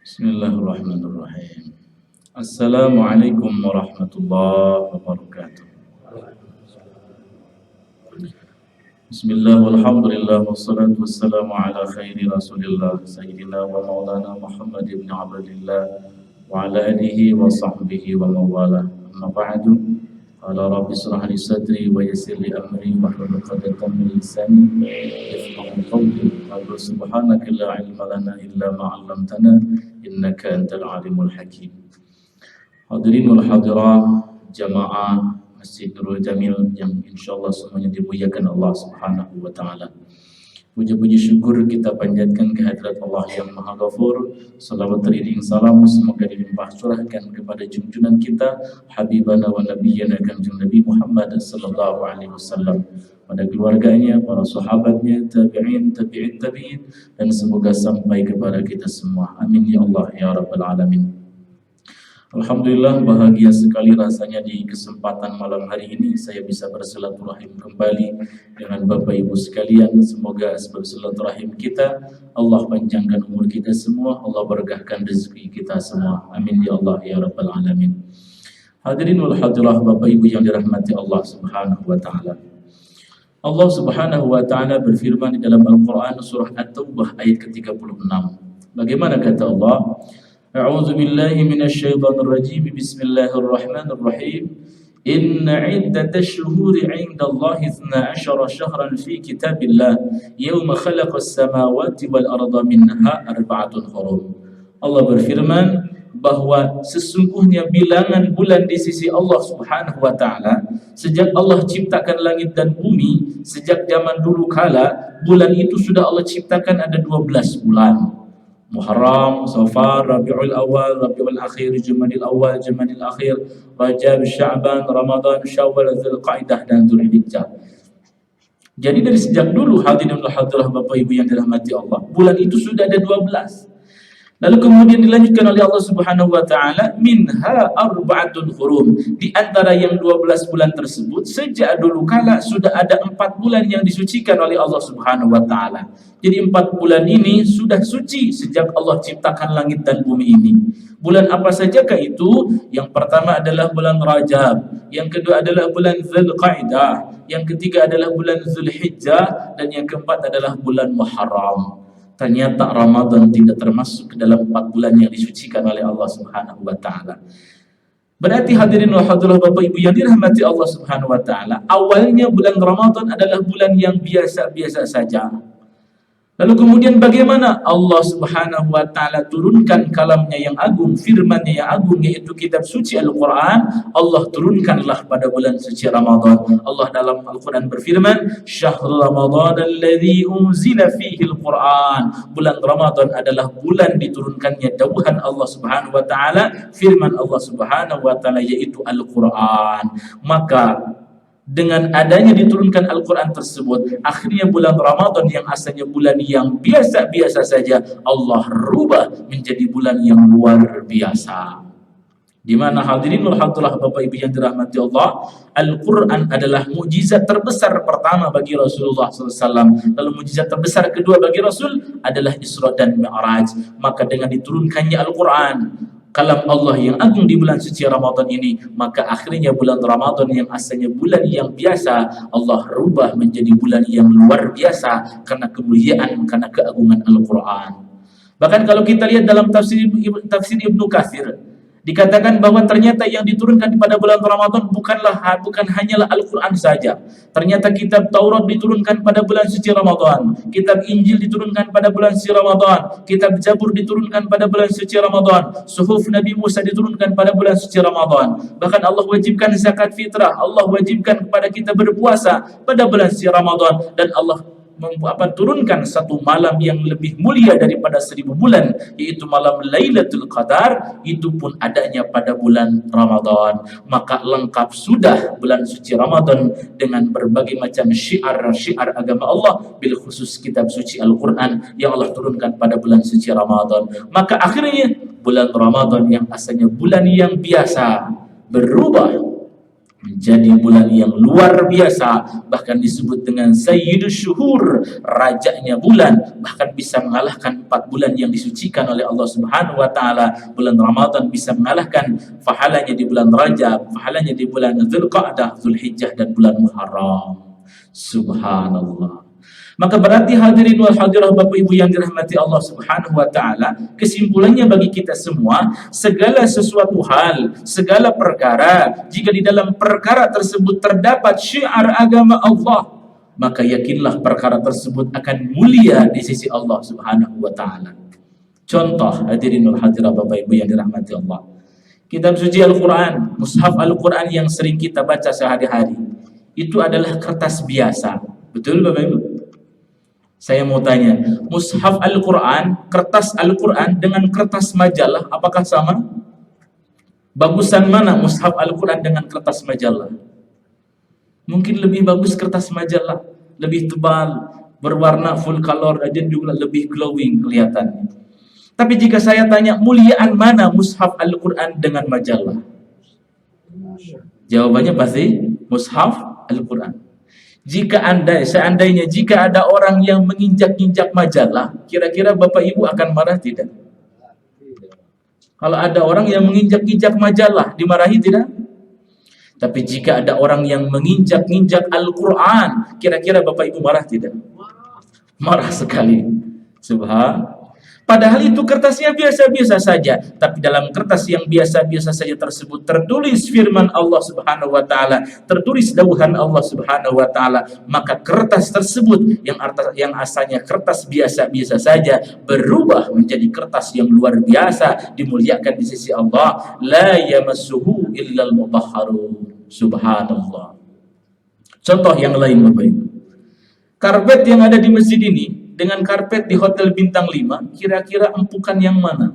Bismillahirrahmanirrahim. Assalamualaikum warahmatullahi wabarakatuh. Bismillah walhamdulillah wassalatu wassalamu ala khairi rasulillah sayyidina wa maulana Muhammad ibn Abdullah wa ala alihi wa sahbihi wa mawala. Amma ba'du. Qala rabbi shrah li sadri wa yassir li amri wahlul 'uqdatam min lisani yafqahu qawli. Wa subhanaka la ilma lana illa ma 'allamtana innaka antal alimul hakim. Hadirin wal hadirat jamaah Masjid Nurul Jamil yang insyaallah semuanya dimuliakan Allah Subhanahu wa taala. Puji-puji syukur kita panjatkan kehadirat Allah yang Maha Ghafur. Salawat teriring salam semoga dilimpah curahkan kepada junjungan kita habibana wa nabiyyana kanjeng Nabi Muhammad sallallahu alaihi wasallam, pada keluarganya, para sahabatnya, tabi'in, tabi'in, tabi'in, dan semoga sampai kepada kita semua. Amin ya Allah ya rabbal alamin. Alhamdulillah, bahagia sekali rasanya di kesempatan malam hari ini saya bisa bersilaturahim kembali dengan Bapak Ibu sekalian. Semoga sebab silaturahim kita Allah panjangkan umur kita semua, Allah berkahkan rezeki kita semua. Amin ya Allah ya rabbal alamin. Hadirin wal hadirah Bapak Ibu yang dirahmati Allah Subhanahu wa taala. Allah Subhanahu wa taala berfirman di dalam Al-Qur'an surah At-Taubah ayat ke-36. Bagaimana kata Allah? A'udzu billahi minasyaitonir rajim. Bismillahirrahmanirrahim. Inna 'iddatash shuhuri 'indallahi 12 shahran fi kitabillah yauma khalaqas samawati wal arda minha arba'atun hurum. Allah berfirman bahwa sesungguhnya bilangan bulan di sisi Allah Subhanahu wa taala sejak Allah ciptakan langit dan bumi, sejak zaman dulu kala, bulan itu sudah Allah ciptakan ada 12 bulan. Muharram, Safar, Rabiul Awal, Rabiul Akhir, Jumadil Awal, Jumadil Akhir, Rajab, Sya'ban, Ramadan, Syawal, Dzulqa'dah dan Dzulhijjah. Jadi dari sejak dulu hadirin wal hadirah Bapak Ibu yang dirahmati Allah, bulan itu sudah ada 12. Lalu kemudian dilanjutkan oleh Allah Subhanahu wa taala, minha arba'atun hurum. Di antara yang 12 bulan tersebut, sejak dulu kala sudah ada 4 bulan yang disucikan oleh Allah Subhanahu wa taala. Jadi 4 bulan ini sudah suci sejak Allah ciptakan langit dan bumi ini. Bulan apa sajakah itu? Yang pertama adalah bulan Rajab, yang kedua adalah bulan Dzulqa'dah, yang ketiga adalah bulan Dzulhijjah, dan yang keempat adalah bulan Muharram. Ternyata Ramadan tidak termasuk ke dalam 4 bulan yang disucikan oleh Allah Subhanahu wa taala. Berarti hadirin wa hadirat Bapak Ibu yang dirahmati Allah Subhanahu wa taala, awalnya bulan Ramadan adalah bulan yang biasa-biasa saja. Lalu kemudian bagaimana Allah Subhanahu wa taala turunkan kalamnya yang agung, firman-Nya yang agung, yaitu kitab suci Al-Qur'an. Allah turunkanlah pada bulan suci Ramadan. Allah dalam Al-Qur'an berfirman, "Syahrul Ramadan alladzi unzila fihi Al-Qur'an." Bulan Ramadan adalah bulan diturunkannya dawuhan Allah Subhanahu wa taala, firman Allah Subhanahu wa taala yaitu Al-Qur'an. Maka dengan adanya diturunkan Al-Quran tersebut, akhirnya bulan Ramadan yang asalnya bulan yang biasa-biasa saja, Allah rubah menjadi bulan yang luar biasa. Di mana hadirin wal hadirah Bapak Ibu yang dirahmati Allah, Al-Quran adalah mukjizat terbesar pertama bagi Rasulullah SAW. Lalu mukjizat terbesar kedua bagi Rasul adalah Isra dan Mi'raj. Maka dengan diturunkannya Al-Quran, kalam Allah yang agung di bulan suci Ramadan ini, maka akhirnya bulan Ramadan yang asalnya bulan yang biasa, Allah rubah menjadi bulan yang luar biasa karena kemuliaan, karena keagungan Al-Quran. Bahkan kalau kita lihat dalam tafsir Ibnu Katsir, dikatakan bahwa ternyata yang diturunkan pada bulan Ramadan bukan hanyalah Al-Quran saja. Ternyata kitab Taurat diturunkan pada bulan suci Ramadan, kitab Injil diturunkan pada bulan suci Ramadan, kitab Zabur diturunkan pada bulan suci Ramadan, suhuf Nabi Musa diturunkan pada bulan suci Ramadan. Bahkan Allah wajibkan zakat fitrah, Allah wajibkan kepada kita berpuasa pada bulan suci Ramadan, dan Allah turunkan satu malam yang lebih mulia daripada 1000 bulan, yaitu malam Lailatul Qadar, itu pun adanya pada bulan Ramadan. Maka lengkap sudah bulan suci Ramadan dengan berbagai macam syiar-syiar agama Allah, bil khusus kitab suci Al-Quran yang Allah turunkan pada bulan suci Ramadan. Maka akhirnya bulan Ramadan yang asalnya bulan yang biasa berubah menjadi bulan yang luar biasa, bahkan disebut dengan Sayyidus Syuhur, rajanya bulan, bahkan bisa mengalahkan 4 bulan yang disucikan oleh Allah Subhanahu wa taala. Bulan Ramadan bisa mengalahkan pahalanya di bulan Rajab, pahalanya di bulan Dzulqa'dah, Dzulhijjah dan bulan Muharram. Subhanallah. Maka berarti hadirin wal hadirah Bapak Ibu yang dirahmati Allah Subhanahu wa taala, kesimpulannya bagi kita semua, segala sesuatu hal, segala perkara, jika di dalam perkara tersebut terdapat syiar agama Allah, maka yakinlah perkara tersebut akan mulia di sisi Allah Subhanahu wa taala. Contoh hadirin wal hadirah Bapak Ibu yang dirahmati Allah, kitab suci Al-Quran, mushaf Al-Quran yang sering kita baca sehari-hari, itu adalah kertas biasa. Betul Bapak Ibu? Saya mau tanya, mushaf Al-Quran, kertas Al-Quran dengan kertas majalah, apakah sama? Bagusan mana mushaf Al-Quran dengan kertas majalah? Mungkin lebih bagus kertas majalah, lebih tebal, berwarna full color, dan juga lebih glowing kelihatannya. Tapi jika saya tanya, muliaan mana mushaf Al-Quran dengan majalah? Jawabannya pasti mushaf Al-Quran. Seandainya jika ada orang yang menginjak-injak majalah, kira-kira Bapak Ibu akan marah tidak? Kalau ada orang yang menginjak-injak majalah, dimarahi tidak? Tapi jika ada orang yang menginjak-injak Al-Quran, kira-kira Bapak Ibu marah tidak? Marah sekali. Subhanallah. Padahal itu kertasnya biasa-biasa saja, tapi dalam kertas yang biasa-biasa saja tersebut tertulis firman Allah Subhanahu wa taala, tertulis dauhan Allah Subhanahu wa taala, maka kertas tersebut yang asalnya kertas biasa-biasa saja berubah menjadi kertas yang luar biasa, dimuliakan di sisi Allah. La yamassuhu illal mutahharun. Subhanallah. Contoh yang lain Bapak Ibu, karpet yang ada di masjid ini dengan karpet di hotel bintang 5, kira-kira empukan yang mana?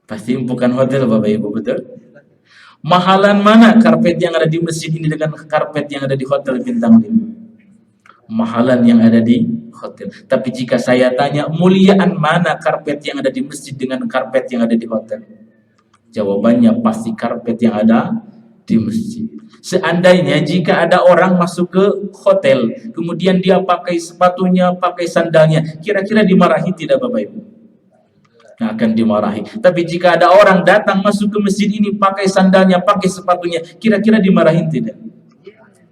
Pasti empukan hotel Bapak Ibu, betul? Mahalan mana karpet yang ada di masjid ini dengan karpet yang ada di hotel bintang 5? Mahalan yang ada di hotel. Tapi jika saya tanya, muliaan mana karpet yang ada di masjid dengan karpet yang ada di hotel? Jawabannya pasti karpet yang ada di masjid. Seandainya jika ada orang masuk ke hotel, kemudian dia pakai sepatunya, pakai sandalnya, kira-kira dimarahi tidak Bapak Ibu? Nah, akan dimarahi. Tapi jika ada orang datang masuk ke masjid ini pakai sandalnya, pakai sepatunya, kira-kira dimarahin tidak?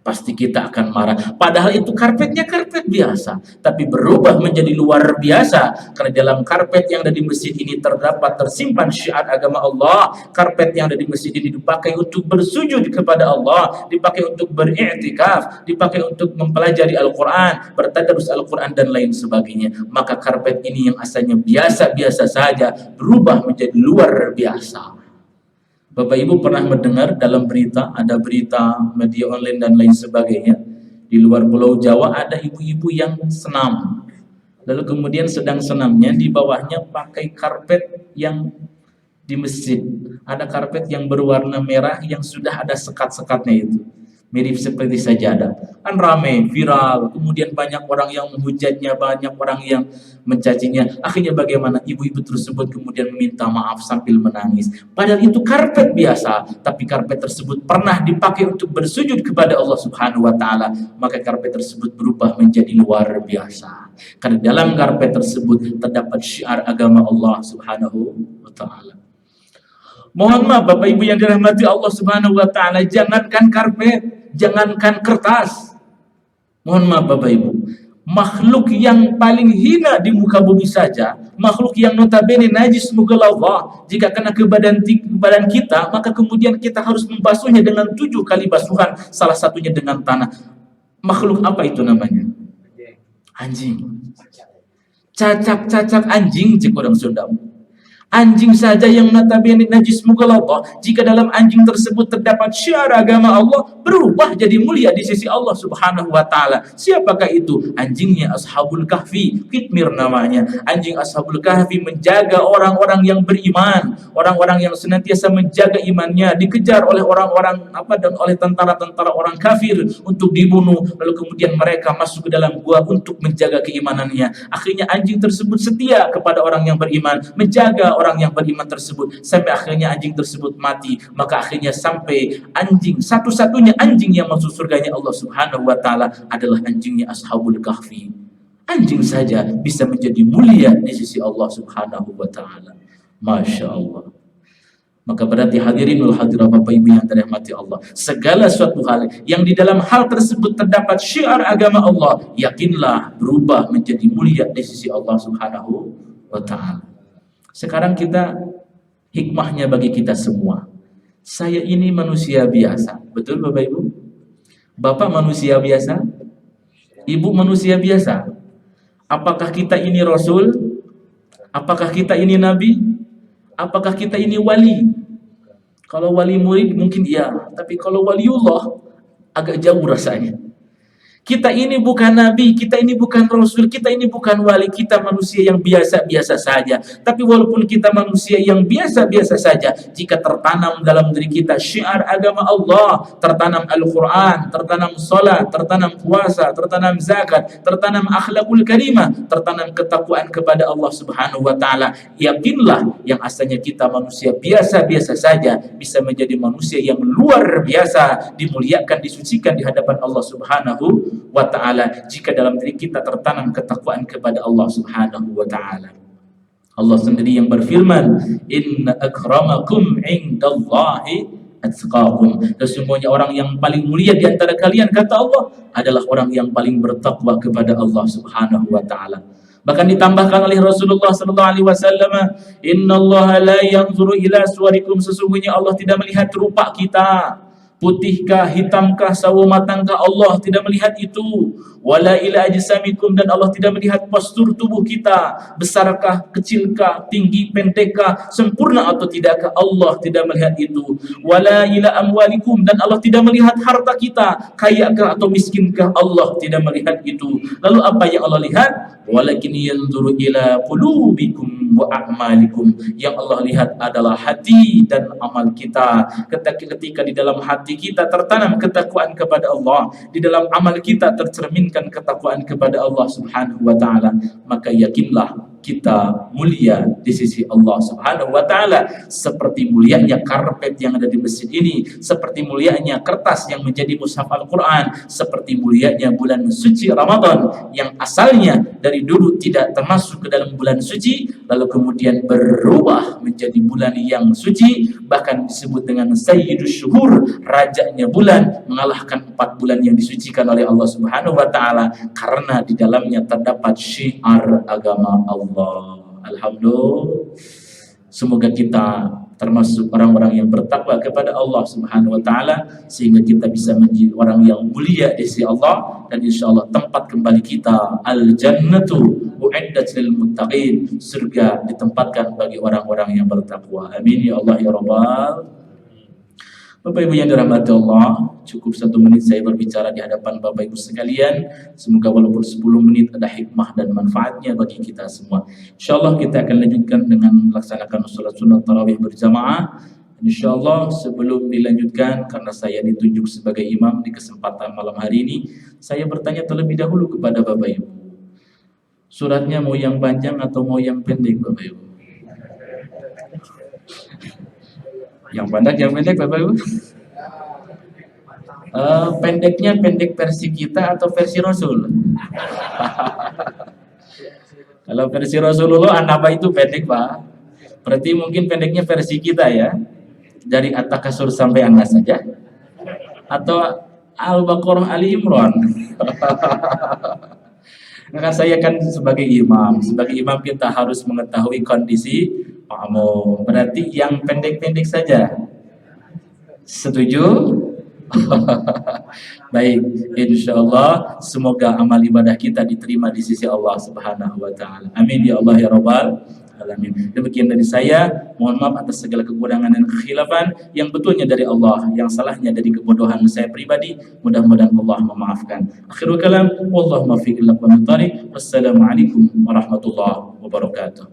Pasti kita akan marah. Padahal itu karpetnya karpet biasa, tapi berubah menjadi luar biasa karena dalam karpet yang ada di masjid ini tersimpan syiar agama Allah. Karpet yang ada di masjid ini dipakai untuk bersujud kepada Allah, dipakai untuk beriktikaf, dipakai untuk mempelajari Al-Quran, bertadarus Al-Quran dan lain sebagainya. Maka karpet ini yang asalnya biasa-biasa saja berubah menjadi luar biasa. Bapak Ibu pernah mendengar dalam berita, ada berita media online dan lain sebagainya, di luar Pulau Jawa ada ibu-ibu yang senam, lalu kemudian sedang senamnya di bawahnya pakai karpet yang di masjid, ada karpet yang berwarna merah yang sudah ada sekat-sekatnya itu, mirip seperti sajadah, kan ramai, viral, kemudian banyak orang yang menghujatnya, banyak orang yang mencacinya. Akhirnya bagaimana? Ibu-ibu tersebut kemudian meminta maaf sambil menangis. Padahal itu karpet biasa, tapi karpet tersebut pernah dipakai untuk bersujud kepada Allah Subhanahu wa taala, maka karpet tersebut berubah menjadi luar biasa. Karena dalam karpet tersebut terdapat syiar agama Allah Subhanahu wa taala. Mohon maaf Bapak Ibu yang dirahmati Allah Subhanahu wa taala, jangankan karpet, jangankan kertas. Mohon maaf Bapak Ibu, makhluk yang paling hina di muka bumi saja, makhluk yang notabene najis mughalladhah, jika kena ke badan kita, maka kemudian kita harus membasuhnya dengan 7 kali basuhan, salah satunya dengan tanah. Makhluk apa itu namanya? Anjing. Cacak-cacak anjing cik orang Sunda. Anjing saja yang notabene najis mughalladhah, jika dalam anjing tersebut terdapat syiar agama Allah, berubah jadi mulia di sisi Allah Subhanahu wa taala. Siapakah itu? Anjingnya Ashabul Kahfi, Qitmir namanya. Anjing Ashabul Kahfi menjaga orang-orang yang beriman, orang-orang yang senantiasa menjaga imannya, dikejar oleh orang-orang dan oleh tentara-tentara orang kafir untuk dibunuh, lalu kemudian mereka masuk ke dalam gua untuk menjaga keimanannya. Akhirnya anjing tersebut setia kepada orang yang beriman, menjaga orang yang beriman tersebut sampai akhirnya anjing tersebut mati. Maka akhirnya sampai anjing, satu-satunya anjing yang masuk surganya Allah Subhanahu wa taala adalah anjingnya Ashabul Kahfi. Anjing saja bisa menjadi mulia di sisi Allah Subhanahu wa taala. Masya Allah. Maka berarti hadirinul hadirat Bapak Ibu yang dirahmati Allah, segala suatu hal yang di dalam hal tersebut terdapat syiar agama Allah, yakinlah berubah menjadi mulia di sisi Allah Subhanahu wa taala. Sekarang kita, hikmahnya bagi kita semua. Saya ini manusia biasa, betul Bapak Ibu? Bapak manusia biasa, Ibu manusia biasa. Apakah kita ini Rasul? Apakah kita ini Nabi? Apakah kita ini wali? Kalau wali murid mungkin iya, tapi kalau waliullah agak jauh rasanya. Kita ini bukan nabi, kita ini bukan rasul, kita ini bukan wali, kita manusia yang biasa-biasa saja. Tapi walaupun kita manusia yang biasa-biasa saja, jika tertanam dalam diri kita syiar agama Allah, tertanam Al-Quran, tertanam salat, tertanam puasa, tertanam zakat, tertanam akhlakul karimah, tertanam ketakwaan kepada Allah Subhanahu wa taala, yakinlah yang asalnya kita manusia biasa-biasa saja bisa menjadi manusia yang luar biasa, dimuliakan, disucikan di hadapan Allah Subhanahu wa ta'ala jika dalam diri kita tertanam ketakwaan kepada Allah Subhanahu wa ta'ala. Allah sendiri yang berfirman, inna akramakum indallahi atqakum. Sesungguhnya orang yang paling mulia di antara kalian, kata Allah, adalah orang yang paling bertakwa kepada Allah Subhanahu wa ta'ala. Bahkan ditambahkan oleh Rasulullah sallallahu alaihi wasallam, innallaha la yanzuru ila suwarikum. Sesungguhnya Allah tidak melihat rupa kita, putihkah, hitamkah, sawo matangkah, Allah tidak melihat itu. Wala ila ajsamikum, dan Allah tidak melihat postur tubuh kita, besarkah, kecilkah, tinggi, pendekkah, sempurna atau tidakkah, Allah tidak melihat itu. Wala ila amwalikum, dan Allah tidak melihat harta kita, kayakah atau miskinkah, Allah tidak melihat itu. Lalu apa yang Allah lihat? Walakin yanzuru ila qulubikum wa a'malikum. Yang Allah lihat adalah hati dan amal kita. Ketika di dalam hati kita tertanam ketakwaan kepada Allah, di dalam amal kita tercerminkan ketakwaan kepada Allah Subhanahu wa taala, maka yakinlah kita mulia di sisi Allah Subhanahu wa taala, seperti mulianya karpet yang ada di masjid ini, seperti mulianya kertas yang menjadi mushaf Al-Qur'an, seperti mulianya bulan suci Ramadan yang asalnya dari dulu tidak termasuk ke dalam bulan suci, lalu kemudian berubah menjadi bulan yang suci, bahkan disebut dengan Sayyidus Syuhur, rajanya bulan, mengalahkan 4 bulan yang disucikan oleh Allah Subhanahu wa taala, karena di dalamnya terdapat syiar agama Allah. Alhamdulillah, semoga kita termasuk orang-orang yang bertakwa kepada Allah Subhanahu wa taala, sehingga kita bisa menjadi orang yang mulia di sisi Allah, dan insyaallah tempat kembali kita al-jannatu u'iddat lil muttaqin, surga ditempatkan bagi orang-orang yang bertakwa. Amin ya Allah ya rabbal. Bapak Ibu yang dirahmati Allah, cukup 1 menit saya berbicara di hadapan Bapak Ibu sekalian. Semoga walaupun 10 menit ada hikmah dan manfaatnya bagi kita semua. InsyaAllah kita akan lanjutkan dengan melaksanakan sholat sunat tarawih berjamaah. InsyaAllah sebelum dilanjutkan, karena saya ditunjuk sebagai imam di kesempatan malam hari ini, saya bertanya terlebih dahulu kepada Bapak Ibu. Suratnya mau yang panjang atau mau yang pendek Bapak Ibu? Yang pendek, yang pendek Bapak Ibu? Pendeknya pendek versi kita atau versi Rasul? Kalau versi Rasulullah An-Naba itu pendek Pak. Berarti mungkin pendeknya versi kita ya, dari At-Takasur sampai An-Nas saja, atau Al-Baqarah Ali Imran. Maka saya kan sebagai imam kita harus mengetahui kondisi makmum. Berarti yang pendek-pendek saja. Setuju? Baik, insyaallah semoga amal ibadah kita diterima di sisi Allah Subhanahu wa taala. Amin ya Allah ya rabbal alamin. Demikian dari saya, mohon maaf atas segala kekurangan dan kekhilafan, yang betulnya dari Allah, yang salahnya dari kebodohan saya pribadi. Mudah-mudahan Allah memaafkan. Akhirul kalam, wallahu muwaffiq ila aqwamit thariq. Wassalamualaikum warahmatullahi wabarakatuh.